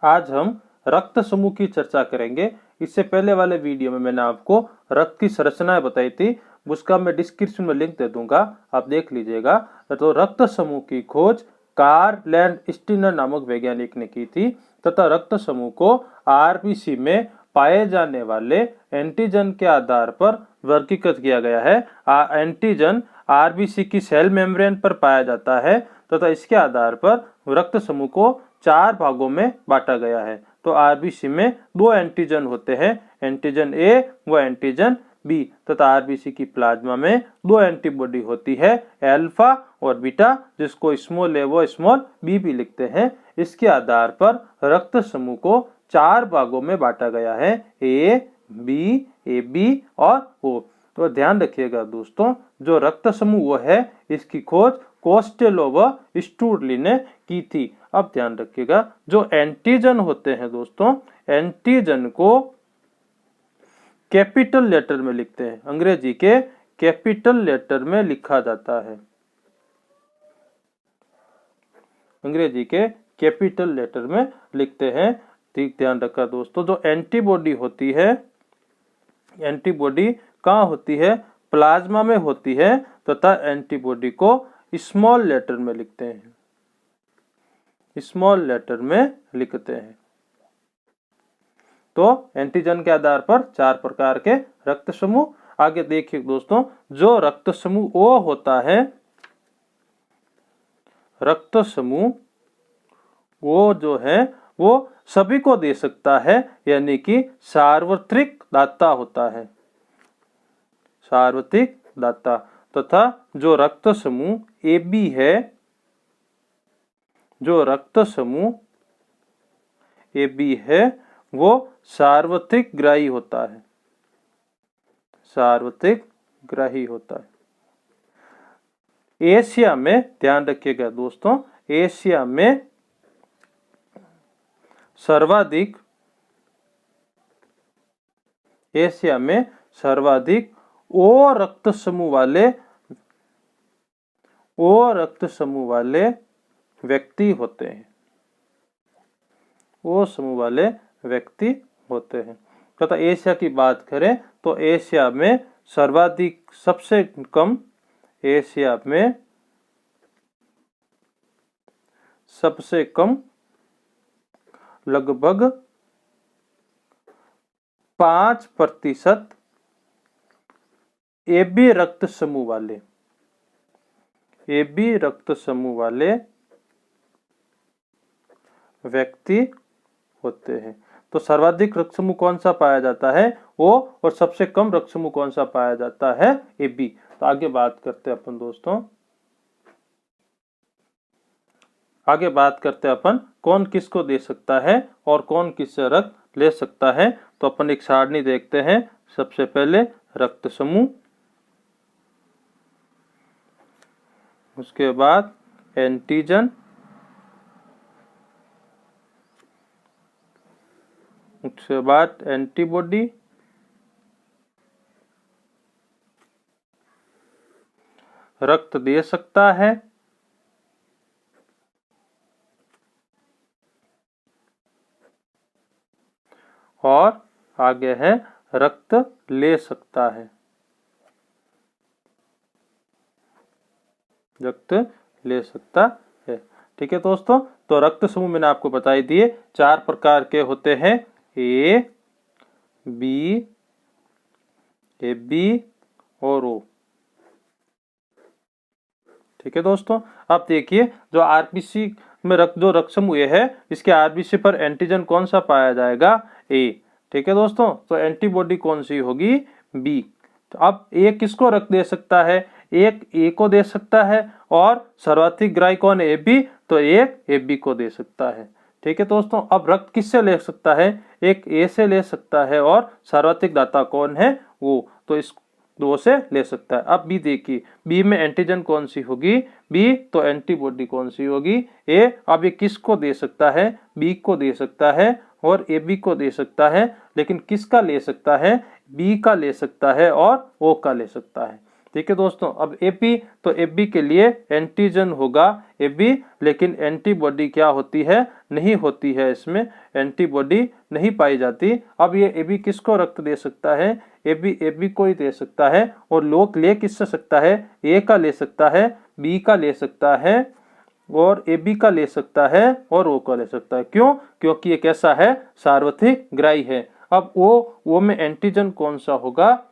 आज हम रक्त समूह की चर्चा करेंगे। इससे पहले वाले वीडियो में मैंने आपको रक्त की संरचनाएं बताई थी, उसका मैं डिस्क्रिप्शन में लिंक दे दूंगा, आप देख लीजिएगा। तो रक्त समूह की खोज कार्ल लैंडस्टीनर नामक वैज्ञानिक ने की थी तथा रक्त समूह को आरबीसी में पाए जाने वाले एंटीजन के आधार पर वर्गीकृत किया गया है। एंटीजन आरबीसी की सेल मेम्ब्रेन पर पाया जाता है तथा इसके आधार पर रक्त समूह को 4 भागों में बांटा गया है। तो आरबीसी में 2 एंटीजन होते हैं, एंटीजन ए व एंटीजन बी, तथा आरबीसी की प्लाज्मा में 2 एंटीबॉडी होती है, अल्फा और बीटा, जिसको स्मॉल ए व स्मॉल बी भी लिखते हैं। इसके आधार पर रक्त समूह को 4 भागों में बांटा गया है, ए बी, ए बी और ओ। तो ध्यान रखिएगा दोस्तों, जो रक्त समूह वो है, इसकी खोज कोस्टेलो व स्टुरली ने की थी। अब ध्यान रखिएगा, जो एंटीजन होते हैं दोस्तों, एंटीजन को कैपिटल लेटर में लिखते हैं, अंग्रेजी के कैपिटल लेटर में लिखा जाता है, अंग्रेजी के कैपिटल लेटर में लिखते हैं। ठीक ध्यान रखा दोस्तों, जो एंटीबॉडी होती है, एंटीबॉडी कहाँ होती है, प्लाज्मा में होती है तथा एंटीबॉडी को स्मॉल लेटर में लिखते हैं, स्मॉल लेटर में लिखते हैं। तो एंटीजन के आधार पर 4 प्रकार के रक्त समूह। आगे देखिए दोस्तों, जो रक्त समूह ओ होता है, रक्त समूह वो जो है वो सभी को दे सकता है, यानी कि सार्वत्रिक दाता होता है, सार्वत्रिक दाता। तथा जो रक्त समूह ए बी है, जो रक्त समूह ए बी है वो सार्वत्रिक ग्राही होता है, सार्वत्रिक ग्राही होता है। एशिया में ध्यान रखिएगा दोस्तों, एशिया में सर्वाधिक, एशिया में सर्वाधिक ओ रक्त समूह वाले, ओ रक्त समूह वाले व्यक्ति होते हैं, ओ समूह वाले व्यक्ति होते हैं। तथा एशिया की बात करें तो एशिया में सर्वाधिक, सबसे कम, एशिया में सबसे कम लगभग 5% एबी रक्त समूह वाले, एबी रक्त समूह वाले व्यक्ति होते हैं। तो सर्वाधिक रक्त समूह कौन सा पाया जाता है, ओ, और सबसे कम रक्त समूह कौन सा पाया जाता है, ए बी। तो आगे बात करते हैं अपन दोस्तों, आगे बात करते हैं अपन कौन किसको दे सकता है और कौन किससे रक्त ले सकता है। तो अपन एक सारणी देखते हैं। सबसे पहले रक्त समूह, उसके बाद एंटीजन, उसके बाद एंटीबॉडी, रक्त दे सकता है, और आगे है रक्त ले सकता है, रक्त ले सकता है। ठीक है दोस्तों, तो रक्त समूह मैंने आपको बताई दिए 4 प्रकार के होते हैं, ए बी, ए बी और ओ। ठीक है दोस्तों, अब देखिए जो आरबीसी में जो रक्त समूह है, इसके आरबीसी पर एंटीजन कौन सा पाया जाएगा, ए। ठीक है दोस्तों, तो एंटीबॉडी कौन सी होगी, बी। तो अब ए किसको रक्त दे सकता है, एक ए को दे सकता है, और सर्वाधिक ग्राही कौन है, ए बी, तो एक ए बी को दे सकता है। ठीक है दोस्तों, अब रक्त किससे ले सकता है, एक ए से ले सकता है, और सर्वाधिक दाता कौन है, वो, तो इस 2 से ले सकता है। अब बी देखिए, बी में एंटीजन कौन सी होगी, बी, तो एंटीबॉडी कौन सी होगी, ए। अब ये किसको दे सकता है, बी को दे सकता है और ए बी को दे सकता है, लेकिन किसका ले सकता है, बी का ले सकता है और ओ का ले सकता है। ठीक है दोस्तों। अब एबी, तो एबी के लिए एंटीजन होगा एबी, लेकिन एंटीबॉडी क्या होती है, नहीं होती है, इसमें एंटीबॉडी नहीं पाई जाती। अब ये एबी किसको रक्त दे सकता है, एबी एबी को ही दे सकता है। और लोग ले किससे सकता है, ए का ले सकता है, बी का ले सकता है और एबी का ले सकता है और ओ का ले सकता है। क्यों, क्योंकि ये कैसा है, सार्वत्रिक ग्राही है। अब ओ में एंटीजन कौन सा होगा,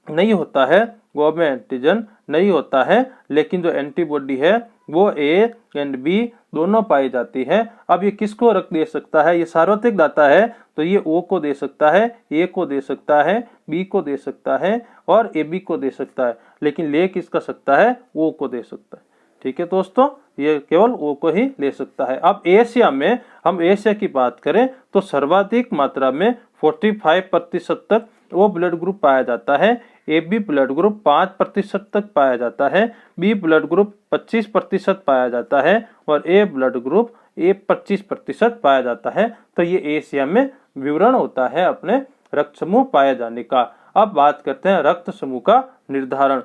नहीं होता है, वो में एंटीजन नहीं होता है, लेकिन जो एंटीबॉडी है वो ए एंड बी दोनों पाई जाती है। अब ये किसको रक्त दे सकता है, ये सार्वत्रिक दाता है, तो ये ओ को दे सकता है, ए को दे सकता है, बी को दे सकता है और ए बी को दे सकता है, लेकिन ले किसका सकता है, ओ को दे सकता है। ठीक है दोस्तों, ये केवल ओ को ही ले सकता है। अब एशिया में, हम एशिया की बात करें तो सर्वाधिक मात्रा में 45% तक वो ब्लड ग्रुप पाया जाता है। ए बी ब्लड ग्रुप 5% तक पाया जाता है, बी ब्लड ग्रुप 25% पाया जाता है और ए ब्लड ग्रुप 25% पाया जाता है। तो ये एशिया में विवरण होता है अपने रक्त समूह पाए जाने का। अब बात करते हैं रक्त समूह का निर्धारण।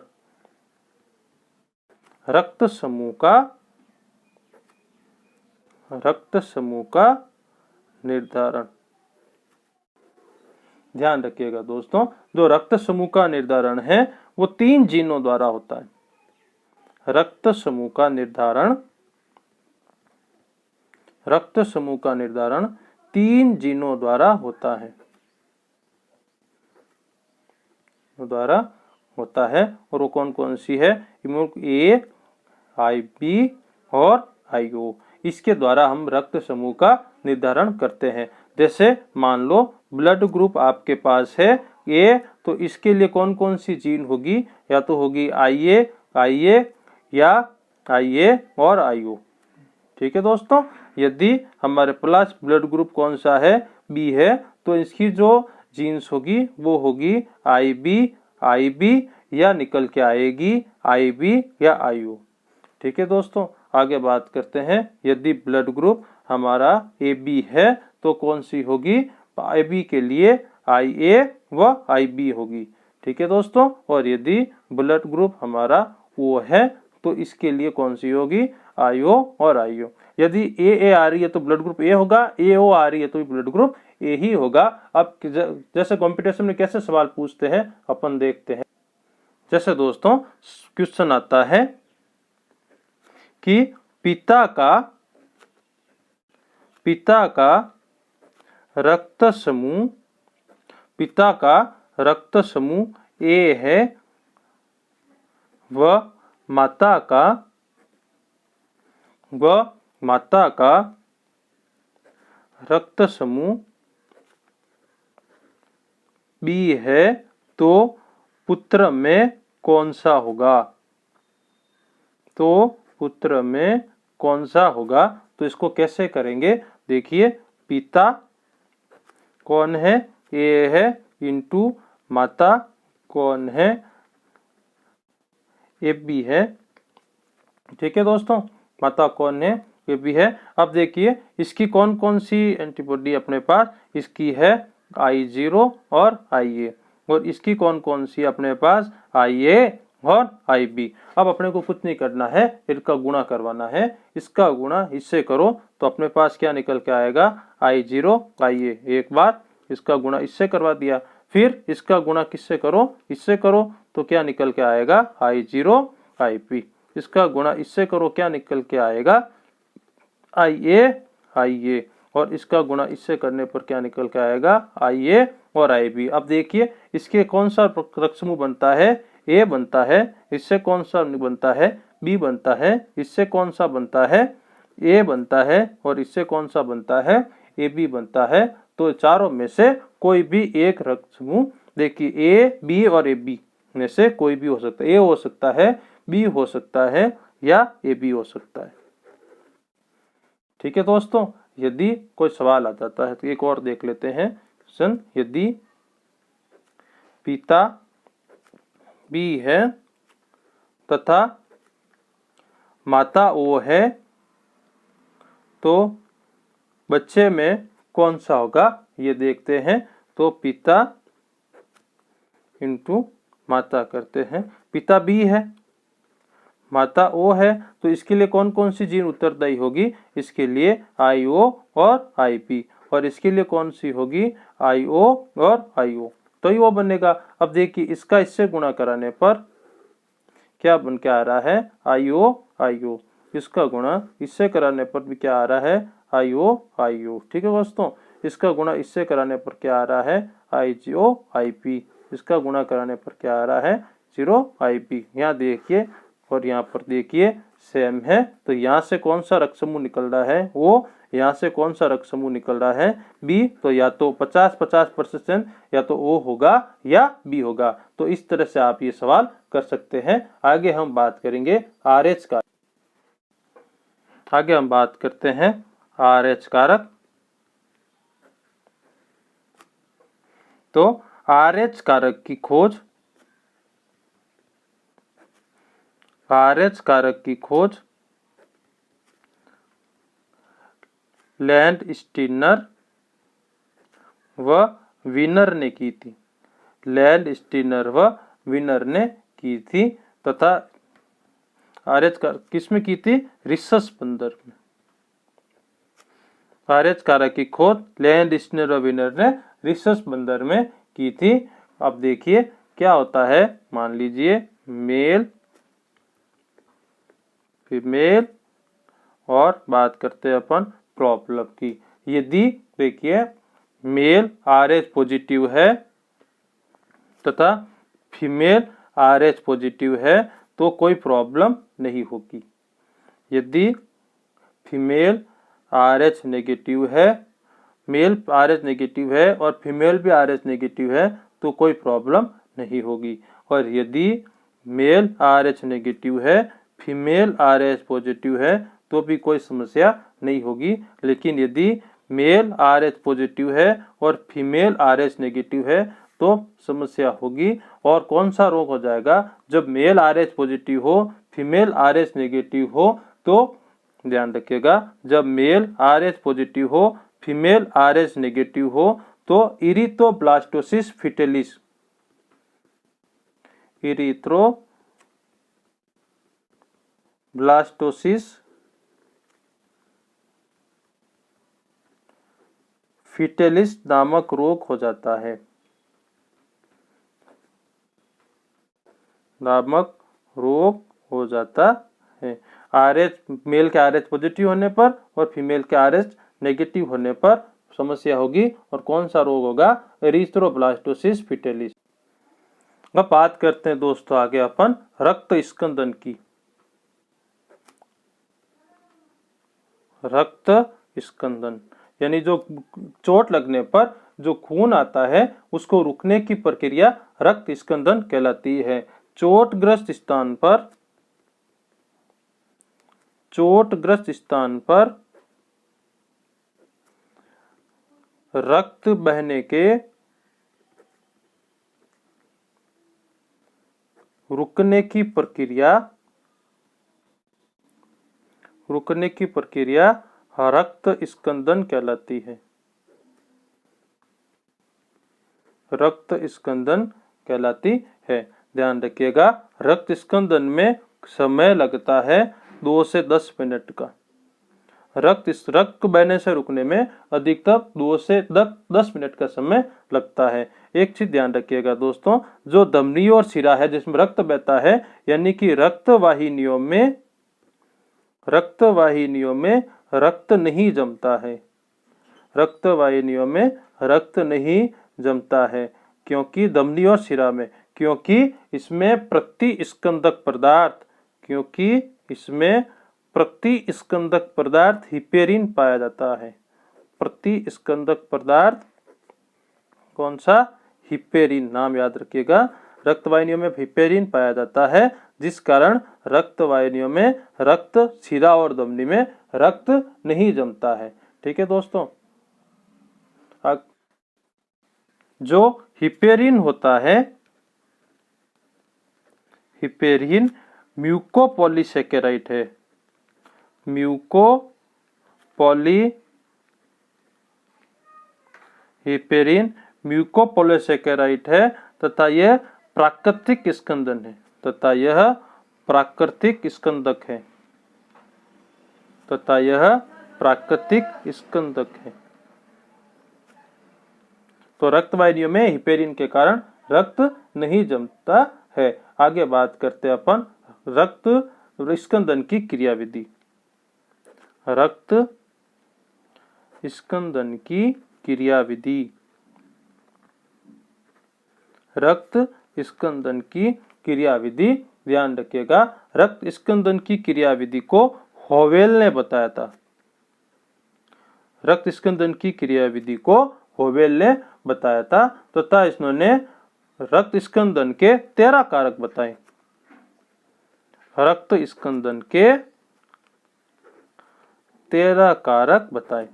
रक्त समूह का निर्धारण, ध्यान रखिएगा दोस्तों, जो रक्त समूह का निर्धारण है वो 3 जीनों द्वारा होता है। रक्त समूह का निर्धारण 3 जीनों द्वारा होता है, और वो कौन कौन सी है, ए, आई बी और आई ओ। इसके द्वारा हम रक्त समूह का निर्धारण करते हैं। जैसे मान लो ब्लड ग्रुप आपके पास है ए, तो इसके लिए कौन कौन सी जीन होगी, या तो होगी आई ए या आई ए और आई ओ। ठीक है दोस्तों, यदि हमारे पास ब्लड ग्रुप कौन सा है, बी है, तो इसकी जो जीन्स होगी वो होगी आई बी या निकल के आएगी आई बी या आई ओ। ठीक है दोस्तों, आगे बात करते हैं। यदि ब्लड ग्रुप हमारा ए बी है तो कौन सी होगी, आई बी के लिए आई ए व आई बी होगी। ठीक है दोस्तों, और यदि ब्लड ग्रुप हमारा ओ है तो इसके लिए कौन सी होगी, आई ओ और आई ओ। यदि ए आ रही है तो ब्लड ग्रुप ए होगा, ए ओ आ रही है तो ब्लड ग्रुप ए ही होगा। अब जैसे कंपटीशन में कैसे सवाल पूछते हैं अपन देखते हैं। जैसे दोस्तों क्वेश्चन आता है कि पिता का रक्त समूह ए है व माता का रक्त समूह बी है, तो पुत्र में कौन सा होगा, तो इसको कैसे करेंगे, देखिए पिता कौन है, ए है, इंटू माता कौन है, ए बी है। ठीक है दोस्तों, माता कौन है, ए बी है। अब देखिए इसकी कौन कौन सी एंटीबॉडी अपने पास, इसकी है I0 और IA, और इसकी कौन कौन सी अपने पास, IA और IB। अब अपने को कुछ नहीं करना है, इनका गुणा करवाना है। इसका गुणा इससे करो तो अपने पास क्या निकल के आएगा, I0 IA। एक बार इसका गुणा इससे करवा दिया, फिर इसका गुणा किससे करो, इससे करो, तो क्या निकल के आएगा, I0 IP। इसका गुणा इससे करो, क्या निकल के आएगा, IA, और इसका गुणा इससे करने पर क्या निकल के आएगा, IA और IB। अब देखिए इसके कौन सा रक्त समूह बनता है, A बनता है, इससे कौन सा बनता है, B बनता है, इससे कौन सा बनता है, A बनता है, और इससे कौन सा बनता है, AB बनता है। तो चारों में से कोई भी एक रक्त समूह, देखिए A, B और AB में से कोई भी हो सकता है, A हो सकता है, B हो सकता है या AB हो सकता है। ठीक है दोस्तों, यदि कोई सवाल आ जाता है तो एक और देख लेते हैं क्वेश्चन। यदि पिता B है तथा माता O है तो बच्चे में कौन सा होगा, ये देखते हैं। तो पिता इंटू माता करते हैं। पिता बी है, माता ओ है, तो इसके लिए कौन कौन सी जीन उत्तरदायी होगी? इसके लिए IO और IP, और इसके लिए कौन सी होगी? IO और IO, तो ये वो बनेगा। अब देखिए इसका इससे गुणा कराने पर क्या बन के आ रहा है? IO। इसका गुणा इससे कराने पर भी क्या आ रहा है? IO। ठीक है दोस्तों, इसका गुणा इससे कराने पर क्या आ रहा है? IGO। इसका गुणा कराने पर क्या आ रहा है? 0IP। यहाँ देखिए और यहाँ पर देखिए सेम है, तो यहाँ से कौन सा रक्त समूह निकल रहा है? वो। यहाँ से कौन सा रक्त समूह निकल रहा है? बी। तो या तो 50-50% या तो O होगा या B होगा। तो इस तरह से आप ये सवाल कर सकते हैं। आगे हम बात करेंगे RH का। आगे हम बात करते हैं RH कारक। तो RH कारक की खोज, RH कारक की खोज लैंडस्टीनर व विनर ने की थी। लैंडस्टीनर व विनर ने की थी, तथा RH कारक किसमें की थी? रिसस बंदर में। RH कारक की खोज लैंडस्टीनर व विनर ने रिसस बंदर में की थी। अब देखिए क्या होता है, मान लीजिए मेल फीमेल, और बात करते हैं अपन प्रॉब्लम की। यदि देखिए मेल RH पॉजिटिव है तथा फीमेल RH पॉजिटिव है तो कोई प्रॉब्लम नहीं होगी। यदि फीमेल RH नेगेटिव है, मेल RH नेगेटिव है और फीमेल भी RH नेगेटिव है तो कोई प्रॉब्लम नहीं होगी। और यदि मेल RH नेगेटिव है, फीमेल RH पॉजिटिव है तो भी कोई समस्या नहीं होगी। लेकिन यदि मेल RH पॉजिटिव है और फीमेल RH नेगेटिव है तो समस्या होगी। और कौन सा रोग हो जाएगा? जब मेल RH पॉजिटिव हो, फीमेल RH नेगेटिव हो, तो ध्यान रखिएगा, जब मेल RH पॉजिटिव हो, फीमेल RH नेगेटिव हो, तो इरिथ्रोब्लास्टोसिस फिटेलिस, इरिथ्रोब्लास्टोसिस फिटेलिस नामक रोग हो जाता है। नामक रोग हो जाता है। RH मेल के RH पॉजिटिव होने पर और फीमेल के RH नेगेटिव होने पर समस्या होगी। और कौन सा रोग होगा? Erythroblastosis fetalis. अब बात करते हैं दोस्तों आगे अपन रक्त स्कंदन की। रक्त स्कंदन यानी जो चोट लगने पर जो खून आता है उसको रुकने की प्रक्रिया रक्त स्कंदन कहलाती है। चोटग्रस्त स्थान पर रक्त बहने के रुकने की प्रक्रिया रक्त स्कंदन कहलाती है। रक्त स्कंदन कहलाती है। ध्यान रखिएगा, रक्त स्कंदन में समय लगता है 2 से 10 मिनट का। रक्त बहने से रुकने में अधिकतम 2 से 10 मिनट का समय लगता है। एक चीज ध्यान रखिएगा दोस्तों, जो धमनी और शिरा है जिसमें रक्त बहता है, यानी कि रक्तवाहिनियों में रक्त नहीं जमता है। रक्तवाहिनियों में रक्त नहीं जमता है क्योंकि धमनी और शिरा में, क्योंकि इसमें प्रतिस्कंदक पदार्थ हिपेरिन पाया जाता है। प्रतिस्कंदक पदार्थ कौन सा? हिपेरिन, नाम याद रखिएगा। रक्तवाहिनियों में हिपेरिन पाया जाता है, जिस कारण रक्तवाहिनियों में रक्त, शिरा और धमनी में रक्त नहीं जमता है। ठीक है दोस्तों, जो हिपेरिन होता है, हिपेरिन म्यूकोपॉलीसेकेराइड है। हिपेरिन म्यूकोपॉलीसेकेराइड है तथा यह प्राकृतिक स्कंदन है तथा यह प्राकृतिक स्कंदक है तथा यह प्राकृतिक स्कंदक है। तो रक्त वाहिनियों में हिपेरिन के कारण रक्त नहीं जमता है। आगे बात करते हैं अपन रक्त स्कंदन की क्रियाविधि। रक्त स्कंदन की क्रियाविधि। रक्त स्कंदन की क्रियाविधि ध्यान रखिएगा। रक्त स्कंदन की क्रियाविधि को होवेल ने बताया था। रक्त स्कंदन की क्रियाविधि को होवेल ने बताया था तथा इन्होंने रक्त स्कंदन के 13 कारक बताए। रक्त स्कंदन के 13 कारक बताए।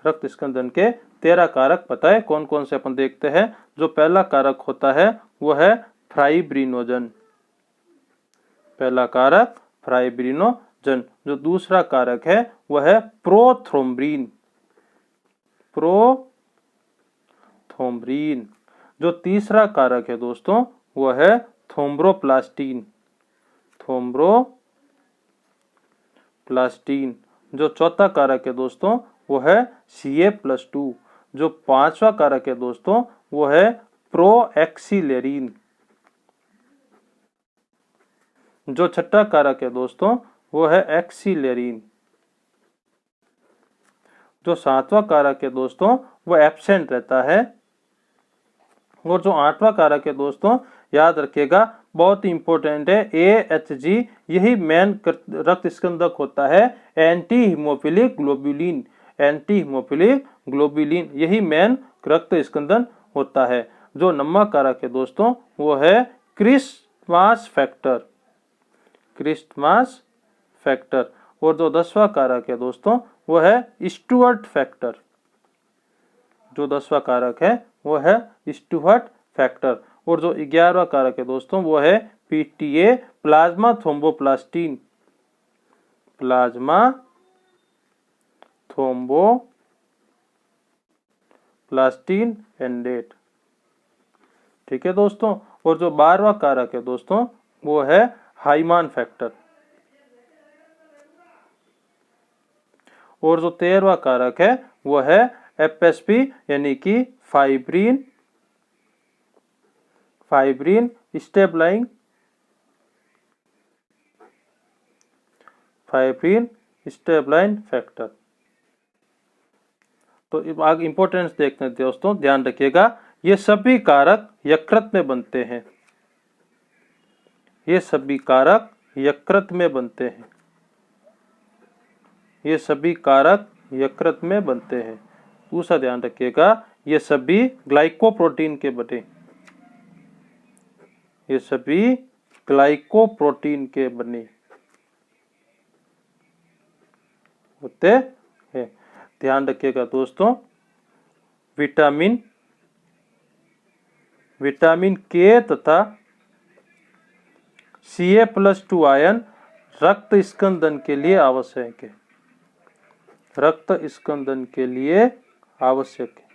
रक्त स्कंदन के 13 कारक बताए। कौन कौन से अपन देखते हैं। जो पहला कारक होता है वह है फाइब्रिनोजन। पहला कारक फाइब्रिनोजन। जो दूसरा कारक है वह है प्रोथ्रोम्बिन। प्रोथ्रोम्बिन। जो तीसरा कारक है दोस्तों वह है थ्रोम्बोप्लास्टिन। थ्रोम्बोप्लास्टिन। जो चौथा कारक है दोस्तों वह है Ca+2। जो पांचवा कारक है दोस्तों वह है प्रोएक्सिलेरिन। जो छठा कारक है दोस्तों वह है एक्सिलेरिन। जो सातवां कारक है दोस्तों वह एब्सेंट रहता है। और जो आठवां कारक है दोस्तों याद रखिएगा बहुत ही इंपॉर्टेंट है AHG। यही मेन रक्त स्कंदक होता है। Anti haemophilic globulin. Anti haemophilic globulin यही मेन रक्त स्कंदन होता है। जो 9वां कारक है दोस्तों वो है क्रिस्टमास फैक्टर। Christmas factor. और जो 10वां कारक है दोस्तों वो है स्टुअर्ट फैक्टर। जो 10वां कारक है वो है स्टुअर्ट फैक्टर। और जो 11वां कारक है दोस्तों वो है PTA plasma thromboplastin. Plasma thromboplastin एंडेट। ठीक है दोस्तों। और जो 12वां कारक है दोस्तों वो है हाइमान फैक्टर। और जो 13वां कारक है वो है FSP यानी कि फाइब्रिन स्टेबलाइंग फैक्टर। तो आगे इंपॉर्टेंस देखते हैं दोस्तों। ध्यान रखिएगा ये सभी कारक यकृत में बनते हैं। ये सभी कारक यकृत में बनते हैं। ये सभी कारक यकृत में बनते हैं। दूसरा ध्यान रखिएगा ये सभी ग्लाइकोप्रोटीन के बने। ये सभी ग्लाइकोप्रोटीन के बने होते हैं। ध्यान रखिएगा दोस्तों विटामिन के तथा Ca+2 आयन रक्त स्कंदन के लिए आवश्यक है। रक्त स्कंदन के लिए आवश्यक है।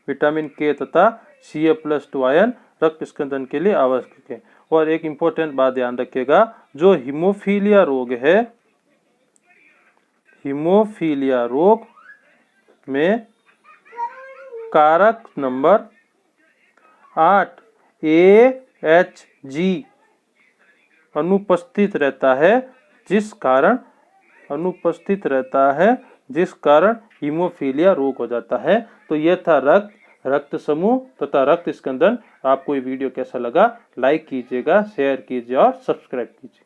विटामिन के तथा Ca+2 आयन रक्त स्कंदन के लिए आवश्यक है। और एक इंपॉर्टेंट बात ध्यान रखिएगा जो हीमोफीलिया रोग है, हीमोफीलिया रोग में कारक नंबर 8 AHG अनुपस्थित रहता है जिस कारण हीमोफीलिया रोग हो जाता है। तो यह था रक्त समूह तथा रक्त स्कंदन। आपको ये वीडियो कैसा लगा लाइक कीजिएगा, शेयर कीजिए और सब्सक्राइब कीजिए।